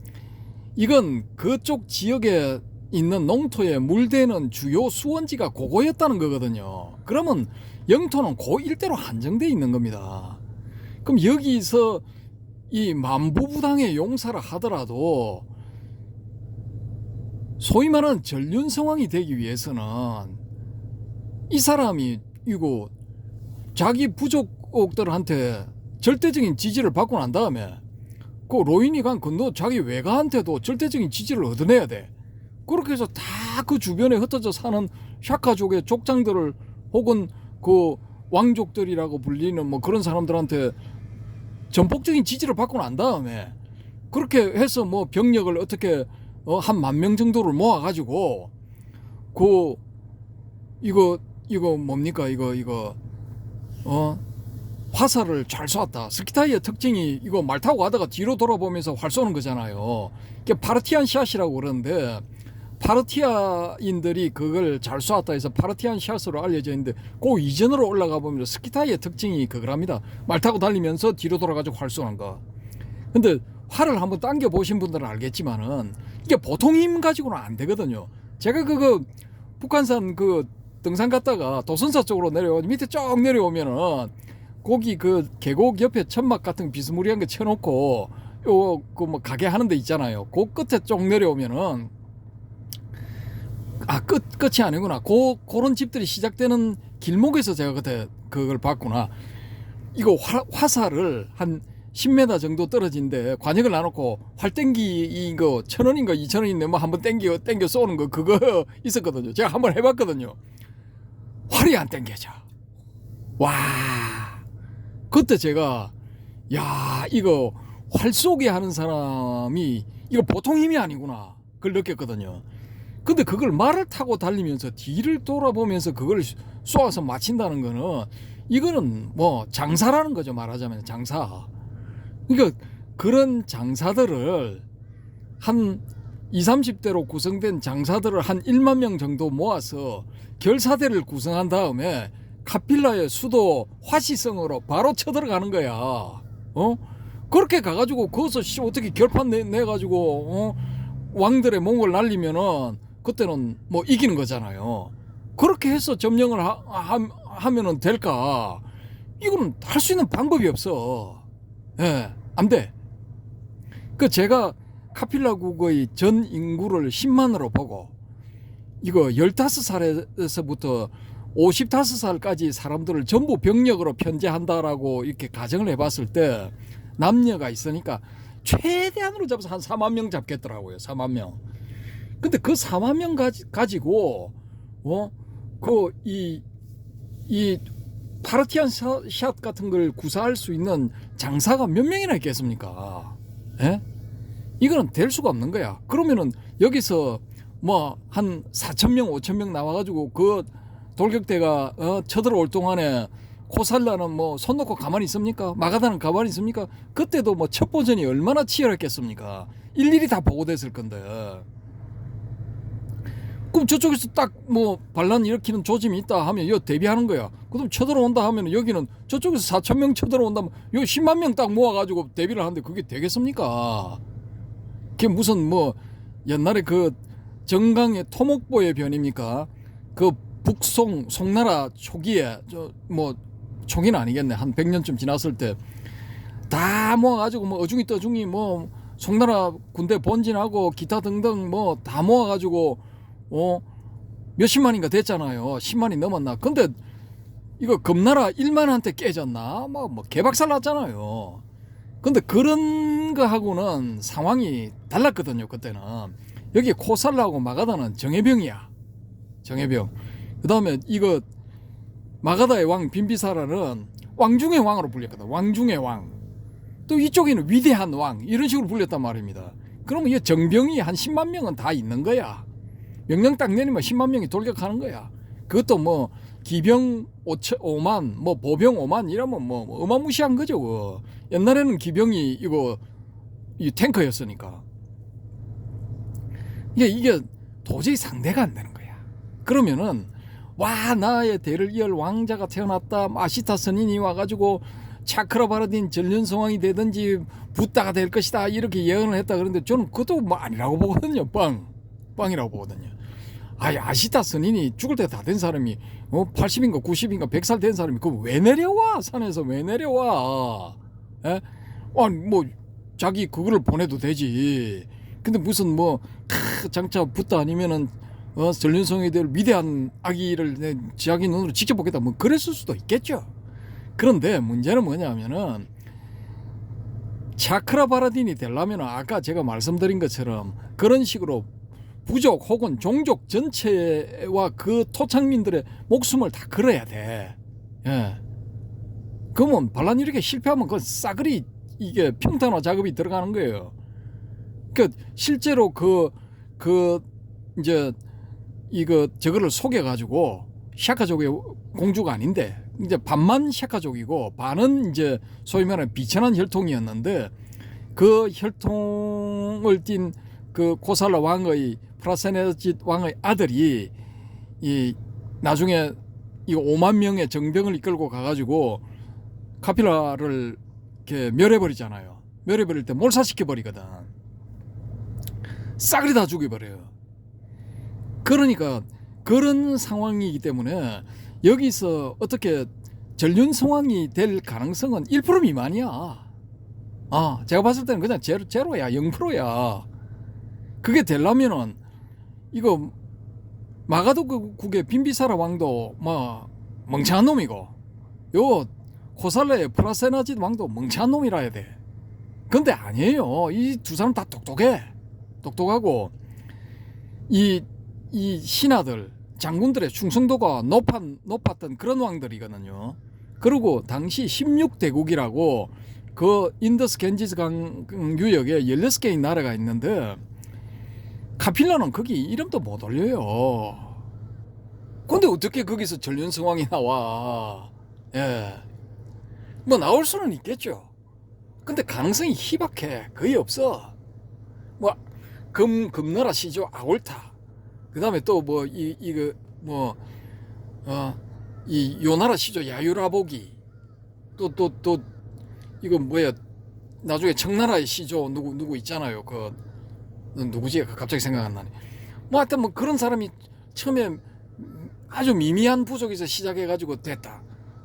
이건 그쪽 지역에 있는 농토에 물대는 주요 수원지가 그거였다는 거거든요. 그러면 영토는 그 일대로 한정되어 있는 겁니다. 그럼 여기서 이 만부부당의 용사를 하더라도 소위 말하는 전륜 상황이 되기 위해서는 이 사람이 이거 자기 부족들한테 절대적인 지지를 받고 난 다음에 그 로인이 간 건너 자기 외가한테도 절대적인 지지를 얻어내야 돼. 그렇게 해서 다 그 주변에 흩어져 사는 샤카족의 족장들을 혹은 그 왕족들이라고 불리는 뭐 그런 사람들한테 전폭적인 지지를 받고 난 다음에 그렇게 해서 뭐 병력을 어떻게 한 10,000명 정도를 모아가지고 이거 뭡니까 이거 화살을 잘 쏘았다. 스키타이의 특징이 이거 말 타고 가다가 뒤로 돌아보면서 활 쏘는 거잖아요. 이게 파르티안 샷이라고 그러는데 파르티아인들이 그걸 잘 쏘았다 해서 파르티안 샷으로 알려져 있는데 그 이전으로 올라가 보면 스키타이의 특징이 그거랍니다. 말 타고 달리면서 뒤로 돌아가지고 활 쏘는 거. 근데 활을 한번 당겨 보신 분들은 알겠지만은 이게 보통 힘 가지고는 안 되거든요. 제가 북한산 그 등산 갔다가 도선사 쪽으로 밑에 쭉 내려오면은 거기 그 계곡 옆에 천막 같은 비스무리한 거 쳐놓고 그 뭐 가게 하는 데 있잖아요. 그 끝에 쭉 내려오면은 끝이 아니구나. 그런 집들이 시작되는 길목에서 제가 그때 그걸 봤구나. 이거 화살을 한 10m 정도 떨어진데 관역을 놔놓고 활땡기 이거 1,000원인가 2,000원인데 뭐 한번 땡겨 쏘는 거 그거 있었거든요. 제가 한번 해봤거든요. 활이 안 땡겨져. 와, 그때 제가 야 이거 활 쏘게 하는 사람이 이거 보통 힘이 아니구나 그걸 느꼈거든요. 근데 그걸 말을 타고 달리면서 뒤를 돌아보면서 그걸 쏘아서 맞힌다는 거는 이거는 뭐 장사라는 거죠. 말하자면 장사. 그러니까 그런 장사들을 한 20, 30대로 구성된 장사들을 한 1만 명 정도 모아서 결사대를 구성한 다음에 카필라의 수도 화시성으로 바로 쳐들어가는 거야. 그렇게 가가지고 거기서 어떻게 결판 내가지고 왕들의 몽골 날리면은 그때는 뭐 이기는 거잖아요. 그렇게 해서 점령을 하면은 될까? 이거는 할 수 있는 방법이 없어. 예, 안 돼. 제가 카필라국의 전 인구를 10만으로 보고 이거 15살에서부터 55살까지 사람들을 전부 병력으로 편제한다라고 이렇게 가정을 해봤을 때 남녀가 있으니까 최대한으로 잡아서 한 4만 명 잡겠더라고요. 4만 명. 근데 그 4만 명 가지고 이 파르티안 샷 같은 걸 구사할 수 있는 장사가 몇 명이나 있겠습니까? 예? 이거는 될 수가 없는 거야. 그러면은 여기서 뭐 한 4,000명, 5,000명 나와가지고 그 돌격대가 쳐들어올 동안에 코살라는 뭐 손 놓고 가만히 있습니까? 마가다는 가만히 있습니까? 그때도 뭐 첩보전이 얼마나 치열했겠습니까? 일일이 다 보고됐을 건데. 그럼 저쪽에서 딱 뭐 반란 일으키는 조짐이 있다 하면 여 대비하는 거야. 그럼 쳐들어온다 하면 여기는 저쪽에서 4,000명 쳐들어온다면 요 10만 명 딱 모아가지고 대비를 하는데 그게 되겠습니까? 그게 무슨 뭐 옛날에 그 정강의 토목보의 변입니까? 그 북송 송나라 초기에 저 뭐 초기는 아니겠네, 한 100년쯤 지났을 때 다 모아가지고 뭐 어중이 떠중이 뭐 송나라 군대 본진하고 기타 등등 뭐 다 모아가지고 몇십만인가 됐잖아요. 10만이 넘었나. 근데 이거 금나라 1만한테 깨졌나 뭐 개박살 났잖아요. 근데 그런 거하고는 상황이 달랐거든요. 그때는 여기 코살라하고 마가다는 정예병이야. 정예병. 그 다음에 이거 마가다의 왕 빈비사라는 왕중의 왕으로 불렸거든. 왕중의 왕. 또 이쪽에는 위대한 왕 이런 식으로 불렸단 말입니다. 그러면 이 정병이 한 10만 명은 다 있는 거야. 명령 딱 내리면 10만 명이 돌격하는 거야. 그것도 뭐 기병 5만 뭐 보병 5만 이러면 뭐 어마무시한 거죠. 옛날에는 기병이 이 탱커였으니까. 이게 도저히 상대가 안 되는 거야. 그러면은 와, 나의 대를 이을 왕자가 태어났다. 아시타 선인이 와가지고 차크라바라딘 전륜성왕이 되든지 붓다가 될 것이다 이렇게 예언을 했다. 그런데 저는 그것도 뭐 아니라고 보거든요. 빵이라고 보거든요. 아시타 선인이 죽을 때 다 된 사람이 80인가 90인가 100살 된 사람이 그거 왜 내려와? 산에서 왜 내려와? 에? 아니 뭐 자기 그거를 보내도 되지. 근데 무슨 뭐 장차 붓다 아니면은 전륜성이 될 위대한 아기를 자기 눈으로 직접 보겠다 뭐 그랬을 수도 있겠죠. 그런데 문제는 뭐냐면은 차크라바라딘이 되려면 아까 제가 말씀드린 것처럼 그런 식으로 부족 혹은 종족 전체와 그 토착민들의 목숨을 다 걸어야 돼. 예. 그러면 반란 이렇게 실패하면 그 싸그리 이게 평탄화 작업이 들어가는 거예요. 그 실제로 이제 저거를 속여가지고 샤카족의 공주가 아닌데 이제 반만 샤카족이고 반은 이제 소위 말하는 비천한 혈통이었는데 그 혈통을 띤 그 코살라 왕의 프라세네짓 왕의 아들이 나중에 이 5만 명의 정병을 이끌고 가가지고 카필라를 이렇게 멸해버리잖아요. 멸해버릴 때 몰살시켜버리거든. 싸그리 다 죽여버려요. 그러니까 그런 상황이기 때문에 여기서 어떻게 전륜성왕이 될 가능성은 1% 미만이야. 제가 봤을 때는 그냥 제로야. 0%야. 그게 되려면은 이거 마가도국의 빈비사라 왕도 뭐 멍청한 놈이고 요 코살레의 프라세나짓 왕도 멍청한 놈이라 해야 돼. 근데 아니에요. 이 두 사람 다 똑똑하고 이 신하들 장군들의 충성도가 높았던 그런 왕들이거든요. 그리고 당시 16대국이라고 그 인더스 겐지스 강 유역에 16개의 나라가 있는데 카필라는 거기 이름도 못 올려요. 근데 어떻게 거기서 전륜성왕이 나와? 예. 뭐 나올 수는 있겠죠. 근데 가능성이 희박해. 거의 없어. 뭐 금나라 시조 아골타. 그다음에 또 뭐 이 요나라 시조 야유라보기. 또 이거 뭐야? 나중에 청나라의 시조 누구 있잖아요. 누구지? 갑자기 생각 안 나네. 뭐 하여튼 뭐 그런 사람이 처음에 아주 미미한 부족에서 시작해가지고 됐다.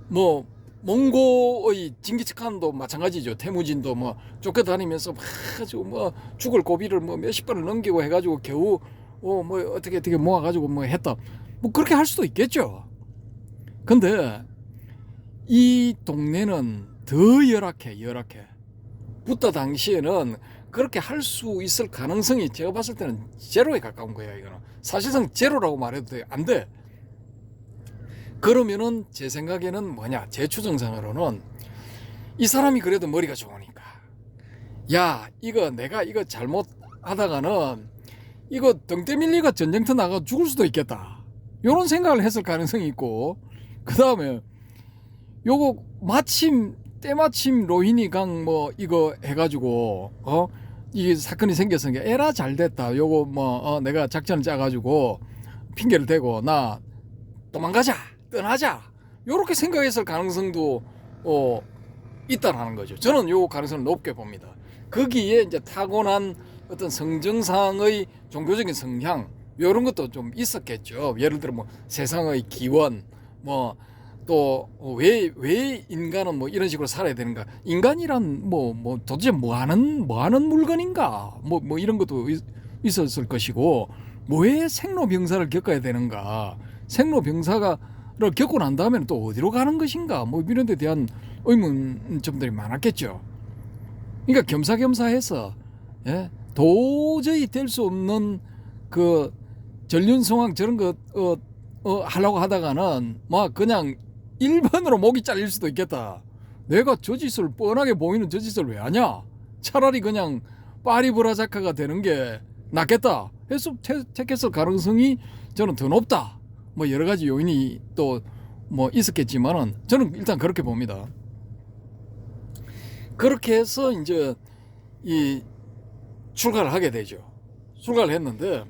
뭐 몽고의 징기스칸도 마찬가지죠. 태무진도 뭐 쫓겨다니면서 아주 뭐 죽을 고비를 뭐 몇십 번을 넘기고 해가지고 겨우 뭐 어떻게 모아가지고 뭐 했다. 뭐 그렇게 할 수도 있겠죠. 근데 이 동네는 더 열악해. 붓다 당시에는 그렇게 할 수 있을 가능성이 제가 봤을 때는 제로에 가까운 거야. 이거는 사실상 제로라고 말해도 돼. 안 돼. 그러면은 제 생각에는 뭐냐, 제 추정상으로는 이 사람이 그래도 머리가 좋으니까 야 내가 이거 잘못하다가는 이거 등대 밀리가 전쟁터 나가 죽을 수도 있겠다, 이런 생각을 했을 가능성이 있고, 그 다음에 요거 마침 때마침 로히니 강 뭐 이거 해가지고 이게 사건이 생겼으니까 에라 잘 됐다. 요거 뭐 내가 작전을 짜가지고 핑계를 대고 나 도망가자 떠나자 요렇게 생각했을 가능성도 있다라는 거죠. 저는 요 가능성을 높게 봅니다. 거기에 이제 타고난 어떤 성정상의 종교적인 성향 이런 것도 좀 있었겠죠. 예를 들어 뭐 세상의 기원 뭐 또 왜 인간은 뭐 이런 식으로 살아야 되는가? 인간이란 뭐 도대체 뭐 하는 물건인가? 뭐 이런 것도 있었을 것이고 왜 생로병사를 겪어야 되는가? 생로병사를 겪고 난 다음에는 또 어디로 가는 것인가? 뭐 이런 데 대한 의문점들이 많았겠죠. 그러니까 겸사겸사해서 도저히 될 수 없는 그 전륜성왕 저런 거 하려고 하다가는 막 그냥 1번으로 목이 잘릴 수도 있겠다. 내가 저 짓을 뻔하게 보이는 저 짓을 왜 하냐? 차라리 그냥 파리브라자카가 되는 게 낫겠다 해서 택했을 가능성이 저는 더 높다. 뭐 여러 가지 요인이 또 뭐 있었겠지만은 저는 일단 그렇게 봅니다. 그렇게 해서 이제 이 출가를 하게 되죠. 출가를 했는데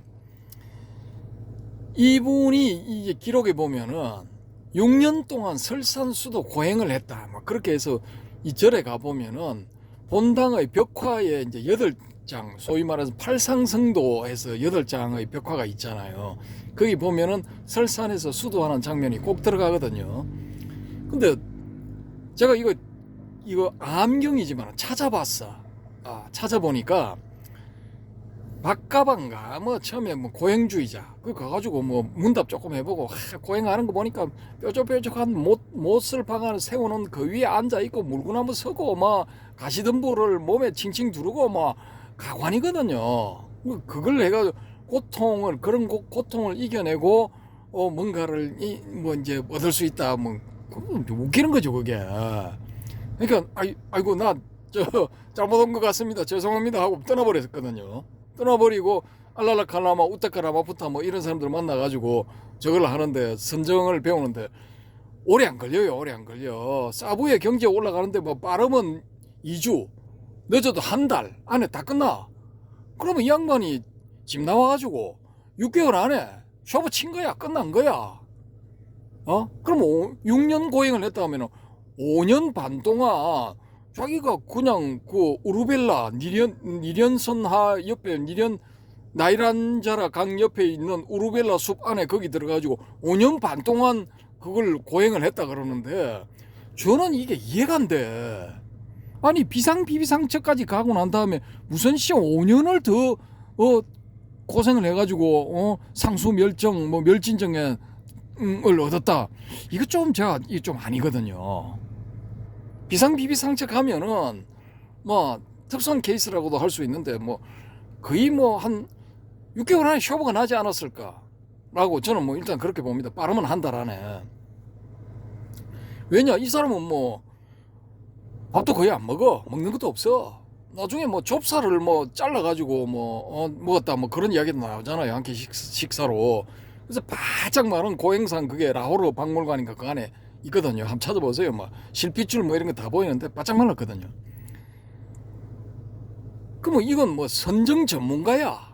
이분이 이제 기록에 보면은 6년 동안 설산수도 고행을 했다. 뭐 그렇게 해서 이 절에 가 보면은 본당의 벽화에 이제 8장, 소위 말해서 팔상성도에서 8장의 벽화가 있잖아요. 거기 보면은 설산에서 수도하는 장면이 꼭 들어가거든요. 근데 제가 이거 암경이지만 찾아봤어. 찾아보니까 박가방가 뭐 처음에 뭐 고행주의자 그 가가지고 뭐 문답 조금 해보고 고행하는 거 보니까 뾰족뾰족한 못을 박아 세우는 그 위에 앉아 있고 물구나무 서고 막 가시덤불을 몸에 칭칭 두르고 막 가관이거든요. 그걸 해가지고 그런 고통을 이겨내고 뭔가를 뭐 이제 얻을 수 있다. 뭐 웃기는 거죠 그게. 그러니까 아이고 나 잘못 온 것 같습니다. 죄송합니다 하고 떠나버렸거든요. 떠나버리고 알랄라칼라마 우타카라마푸타 뭐 이런 사람들 만나가지고 저걸 하는데 선정을 배우는데 오래 안 걸려. 사부의 경제 올라가는데 뭐 빠르면 2주 늦어도 한 달 안에 다 끝나. 그러면 이 양반이 집 나와가지고 6개월 안에 쇼부 친 거야. 끝난 거야. 그럼 6년 고행을 했다 하면 5년 반 동안 자기가 그냥 그 우르벨라 니련선하 옆에 나이란자라 강 옆에 있는 우르벨라 숲 안에 거기 들어가지고 5년 반 동안 그걸 고행을 했다 그러는데 저는 이게 이해가 안 돼. 아니 비상비비상처까지 가고 난 다음에 무슨 시험 5년을 더 고생을 해가지고 상수멸정 뭐 멸진정을 얻었다. 이거 좀 제가 이게 좀 아니거든요. 비상비비상처 가면은 뭐 특수한 케이스라고도 할 수 있는데 뭐 거의 뭐 한 6개월 안에 쇼부가 나지 않았을까 라고 저는 뭐 일단 그렇게 봅니다. 빠르면 한 달 안에. 왜냐 이 사람은 뭐 밥도 거의 안 먹는 것도 없어. 나중에 뭐 좁쌀을 뭐 잘라가지고 뭐 먹었다 뭐 그런 이야기도 나오잖아요. 한 끼 식사로. 그래서 바짝 마른 고행산 그게 라호르 박물관인가 그 안에 있거든요. 한번 찾아보세요. 막 실핏줄 뭐 이런 거 다 보이는데 바짝 말랐거든요. 그럼 이건 뭐 선정 전문가야.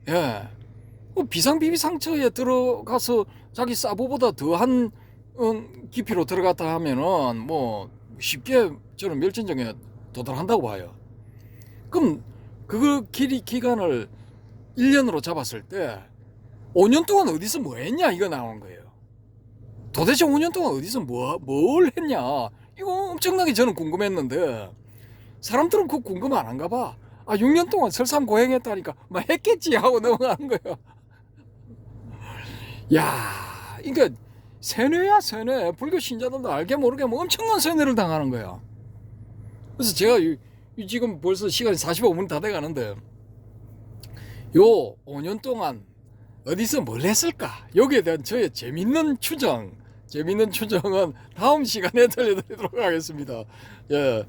예. 비상비비상처에 들어가서 자기 사부보다 더한 깊이로 들어갔다 하면은 뭐 쉽게 저는 멸진정에 도달한다고 봐요. 그럼 그 기간을 1년으로 잡았을 때 5년 동안 어디서 뭐 했냐 이거 나오는 거예요. 도대체 5년 동안 어디서 뭘 했냐 이거 엄청나게 저는 궁금했는데 사람들은 그거 궁금 안 한가 봐. 6년 동안 설상 고행했다니까 막 했겠지 하고 넘어가는 거예요. 야, 그러니까 세뇌야 세뇌. 불교 신자들도 알게 모르게 뭐 엄청난 세뇌를 당하는 거야. 그래서 제가 지금 벌써 시간이 45분 다 돼가는데 요 5년 동안 어디서 뭘 했을까? 여기에 대한 저의 재밌는 추정은 다음 시간에 들려드리도록 하겠습니다. 예,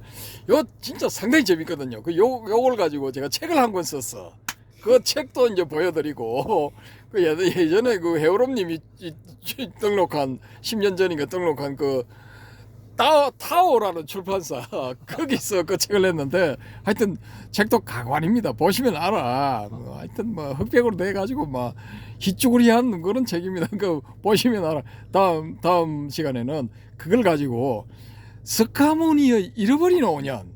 요 진짜 상당히 재밌거든요. 요걸 가지고 제가 책을 한 권 썼어. 그 책도 이제 보여드리고 그 예전에 그 해오롬님이 등록한 10년 전인가 등록한 그 타오라는 출판사 거기서 그 책을 냈는데 하여튼 책도 가관입니다. 보시면 알아. 뭐 하여튼 뭐 흑백으로 돼 가지고 막 희쭈그리한 그런 책입니다. 그 보시면 알아. 다음 시간에는 그걸 가지고 스카모니의 잃어버린 5년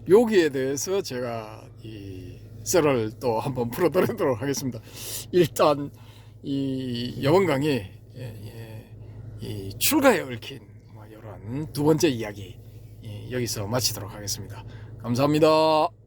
여기에 대해서 제가 이 썰을 또 한번 풀어드리도록 하겠습니다. 일단 이 이번 강의 이 출가에 얽힌 이런 두 번째 이야기 여기서 마치도록 하겠습니다. 감사합니다.